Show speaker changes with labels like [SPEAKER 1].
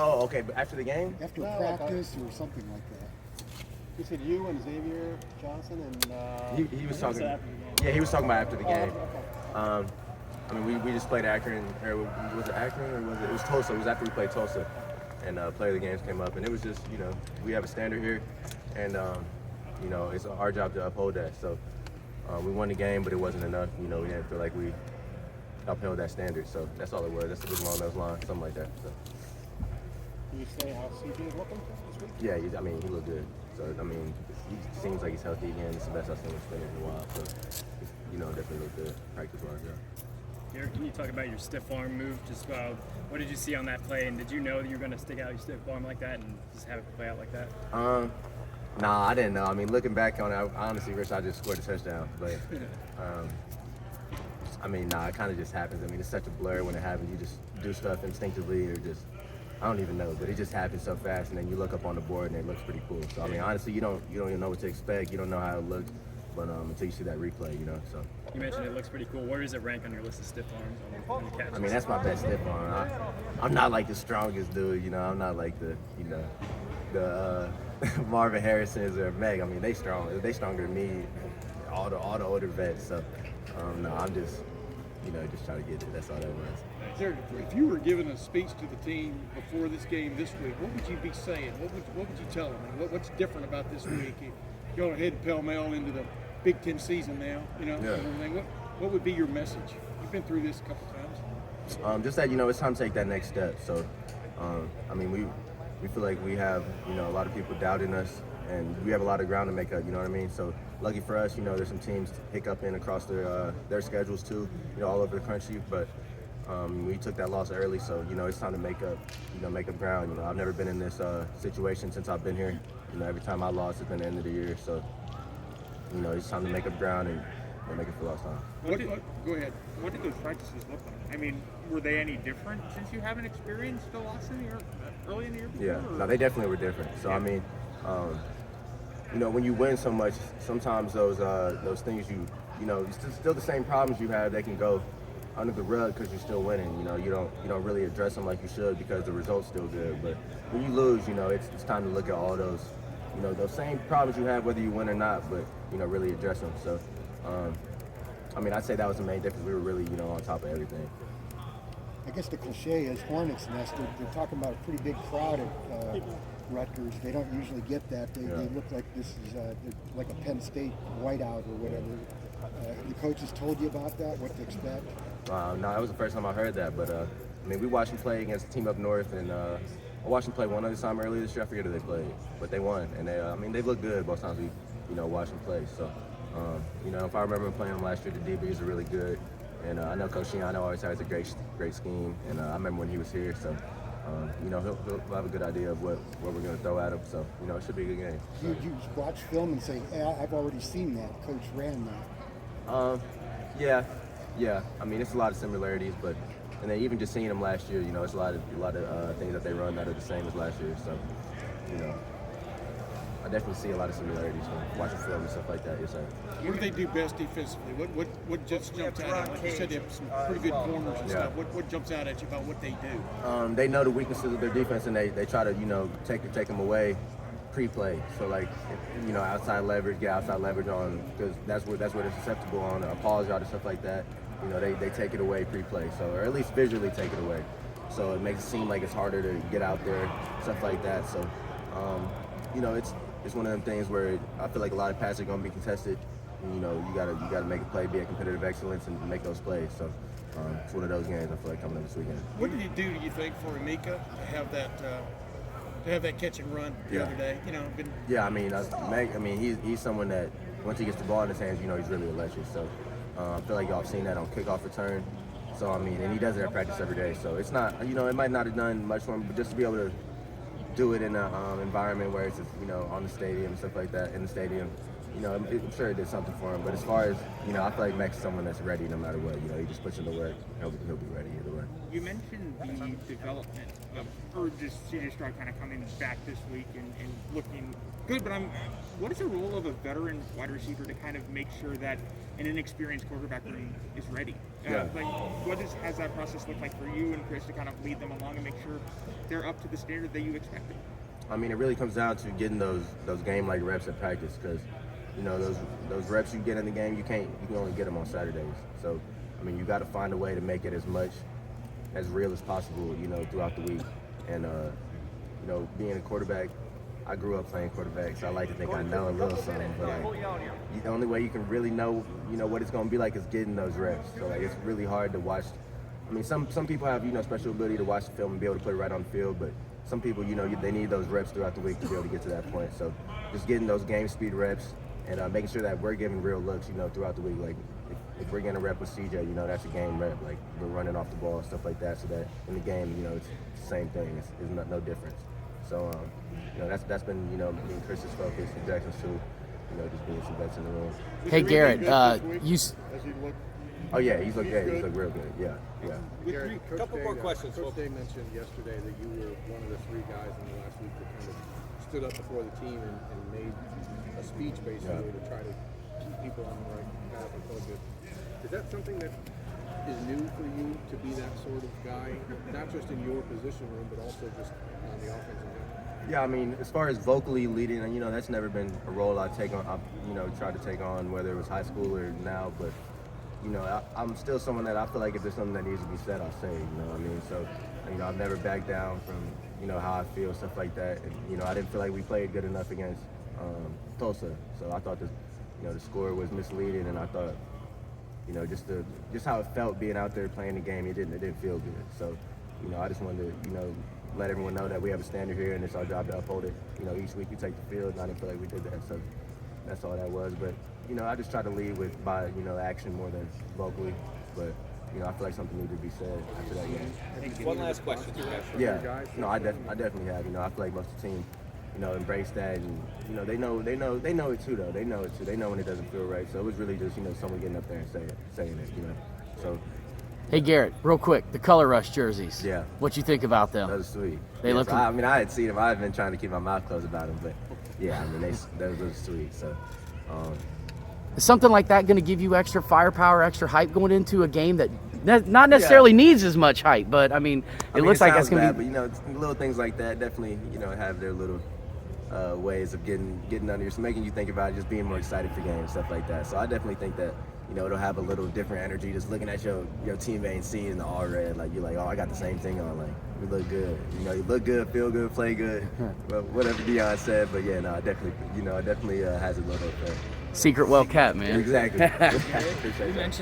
[SPEAKER 1] Oh, okay, but after the game?
[SPEAKER 2] After practice or something like that.
[SPEAKER 3] He said you and Xavier Johnson and
[SPEAKER 1] He was talking. Yeah, he was talking about after the game.
[SPEAKER 3] Okay.
[SPEAKER 1] I mean, we just played Akron. Or was it Akron or was it? It was Tulsa. It was after we played Tulsa, and player of the games came up, and it was just we have a standard here, and it's our job to uphold that. So we won the game, but it wasn't enough. We didn't feel like we upheld that standard. So that's all it was. That's along those lines, something like that. So.
[SPEAKER 3] Can you say how CJ is looking this week?
[SPEAKER 1] Yeah, he looked good. So, he seems like he's healthy again. It's the best I've seen him spin in a while. So, definitely looked good practice-wise, yeah.
[SPEAKER 4] Garrett, can you talk about your stiff arm move? Just what did you see on that play, and did you know that you were going to stick out your stiff arm like that and just have it play out like that?
[SPEAKER 1] Nah, I didn't know. Looking back on it, I honestly wish I just scored a touchdown. But, it kind of just happens. It's such a blur when it happens. You just do stuff instinctively or just – I don't even know, but it just happens so fast, and then you look up on the board, and it looks pretty cool. So, honestly, you don't even know what to expect. You don't know how it looks, but until you see that replay, So
[SPEAKER 4] you mentioned it looks pretty cool. Where does it rank on your list of stiff arms on the catches?
[SPEAKER 1] that's my best stiff arm. I'm not like the strongest dude, I'm not like the Marvin Harrisons or Meg. They strong. They stronger than me. All the older vets. So, no, I'm just just trying to get it. That's all that was.
[SPEAKER 5] Garrett, if you were giving a speech to the team before this game this week, what would you be saying? What would you tell them? What's different about this week? You're heading pell-mell into the Big Ten season now, and everything. What would be your message? You've been through this a couple times.
[SPEAKER 1] Just that it's time to take that next step. So, we feel like we have a lot of people doubting us, and we have a lot of ground to make up. So lucky for us, there's some teams hiccup in across their schedules too, all over the country, but. We took that loss early, so it's time to make up ground. I've never been in this situation since I've been here. Every time I lost, it's been the end of the year. So it's time to make up ground and make it for last time.
[SPEAKER 5] Go ahead.
[SPEAKER 6] What did those practices look like? Were they any different since you haven't experienced a loss in the year, early in the year before?
[SPEAKER 1] Yeah, no, they definitely were different. So when you win so much, sometimes those things it's still the same problems you have. They can go under the rug because you're still winning. You don't really address them like you should because the result's still good. But when you lose, it's time to look at all those same problems you have whether you win or not, but really address them. So I'd say that was the main difference. We were really on top of everything.
[SPEAKER 2] I guess the cliche is Hornets Nest. They're talking about a pretty big crowd at Rutgers. They don't usually get that. They look like this is like a Penn State whiteout or whatever. The coaches told you about that, what to expect?
[SPEAKER 1] No, that was the first time I heard that. But we watched them play against a team up north, and I watched them play one other time earlier this year. I forget who they played, but they won, and they looked good both times we watched them play. So if I remember playing them last year, the DBs are really good, and I know Coach Shiano always has a great scheme, and I remember when he was here. So he'll have a good idea of what we're going to throw at him. So it should be a good game.
[SPEAKER 2] You watch film and say, hey, I've already seen that. Coach ran that.
[SPEAKER 1] Yeah. It's a lot of similarities, and then even just seeing them last year, it's a lot of things that they run that are the same as last year. So, I definitely see a lot of similarities from watching film and stuff like that. Yes, sir.
[SPEAKER 5] What do they do best defensively? What just jumps out? Like you said, they have some pretty good corners and stuff. What jumps out at you about what they do?
[SPEAKER 1] They know the weaknesses of their defense, and they try to take them away pre-play. So outside leverage, outside leverage on, because that's where they're susceptible on a pause route and stuff like that. They take it away pre-play, or at least visually take it away. So it makes it seem like it's harder to get out there, stuff like that. So it's one of them things where I feel like a lot of passes are going to be contested. And, you gotta make a play, be a competitive excellence, and make those plays. So it's one of those games I feel like coming up this weekend.
[SPEAKER 5] What did it do, do you think, for Emeka to have that catch and run the other day?
[SPEAKER 1] He's someone that once he gets the ball in his hands, he's really electric. So I feel like y'all have seen that on kickoff return. So and he does it at practice every day. So it's not, it might not have done much for him, but just to be able to do it in an environment where it's on the stadium and stuff like that, in the stadium, I'm sure it did something for him. But as far as I feel like Max is someone that's ready no matter what. He just puts in the work. He'll be ready either way.
[SPEAKER 6] You mentioned the development or just CJ Stroud kind of coming back this week and looking good, but what is the role of a veteran wide receiver to kind of make sure that an inexperienced quarterback room is ready? What has that process looked like for you and Chris to kind of lead them along and make sure they're up to the standard that you expected?
[SPEAKER 1] I mean, it really comes down to getting those game-like reps at practice, because you know those reps you get in the game, you can only get them on Saturdays. So, I mean, you got to find a way to make it as real as possible, you know, throughout the week. And you know, being a quarterback, I grew up playing quarterback, so I like to think I know a little something. But like, the only way you can really know, you know, what it's going to be like is getting those reps. So like, it's really hard to watch. I mean, some people have, you know, special ability to watch the film and be able to put it right on the field, but some people, you know, they need those reps throughout the week to be able to get to that point. So just getting those game speed reps and making sure that we're giving real looks, you know, throughout the week. Like if we're getting a rep with CJ, you know, that's a game rep. Like we're running off the ball and stuff like that, so that in the game, you know, it's the same thing. It's no difference. So, you know, that's been, you know, me and Chris's focus, and Jackson's too, you know, just being some vets in the room.
[SPEAKER 7] Hey, Garrett, you.
[SPEAKER 3] As you look,
[SPEAKER 1] Oh yeah, he's look real good. Yeah.
[SPEAKER 3] Garrett,
[SPEAKER 8] Couple more questions,
[SPEAKER 3] Coach
[SPEAKER 8] folks.
[SPEAKER 3] Day mentioned yesterday that you were one of the 3 guys in the last week that kind of stood up before the team and made a speech basically to try to keep people on the right path and focus. Is that something that is new for you, to be that sort of guy, not just in your position room, but also just on the offensive end?
[SPEAKER 1] Yeah, I mean, as far as vocally leading, you know, that's never been a role I've, you know, tried to take on, whether it was high school or now. But, you know, I'm still someone that I feel like if there's something that needs to be said, I'll say it, you know what I mean? So, you know, I've never backed down from, you know, how I feel, stuff like that. And, you know, I didn't feel like we played good enough against Tulsa. So I thought you know, the score was misleading, and I thought, you know, just how it felt being out there playing the game, it didn't feel good. So, you know, I just wanted to, you know, let everyone know that we have a standard here, and it's our job to uphold it. You know, each week we take the field, and I didn't feel like we did that. So that's all that was. But, you know, I just try to lead by, you know, action more than vocally. But, you know, I feel like something needed to be said after that game.
[SPEAKER 8] One last question.
[SPEAKER 1] Yeah, no, I definitely have. You know, I feel like most of the team, you know, embrace that, and you know, they know it too, though. They know it too. They know when it doesn't feel right. So it was really just, you know, someone getting up there and saying it, you know. So.
[SPEAKER 7] Hey, Garrett, real quick, the Color Rush jerseys.
[SPEAKER 1] Yeah.
[SPEAKER 7] What you think about them?
[SPEAKER 1] That was sweet.
[SPEAKER 7] They look.
[SPEAKER 1] So I mean, I had seen them. I've been trying to keep my mouth closed about them, but yeah, I mean, those were sweet. So.
[SPEAKER 7] Is something like that going to give you extra firepower, extra hype going into a game that not necessarily needs as much hype, but I mean, it looks like that's going to be.
[SPEAKER 1] But you know, little things like that definitely, you know, have their little ways of getting under your, making you think about it, just being more excited for games, stuff like that. So I definitely think that, you know, it'll have a little different energy just looking at your teammate and seeing the all red, like you're like, oh, I got the same thing on, like we look good, you know, you look good, feel good, play good, well, whatever Dion said. But yeah, no, it definitely has a little effect.
[SPEAKER 7] Secret well kept, man.
[SPEAKER 1] Exactly. Appreciate that.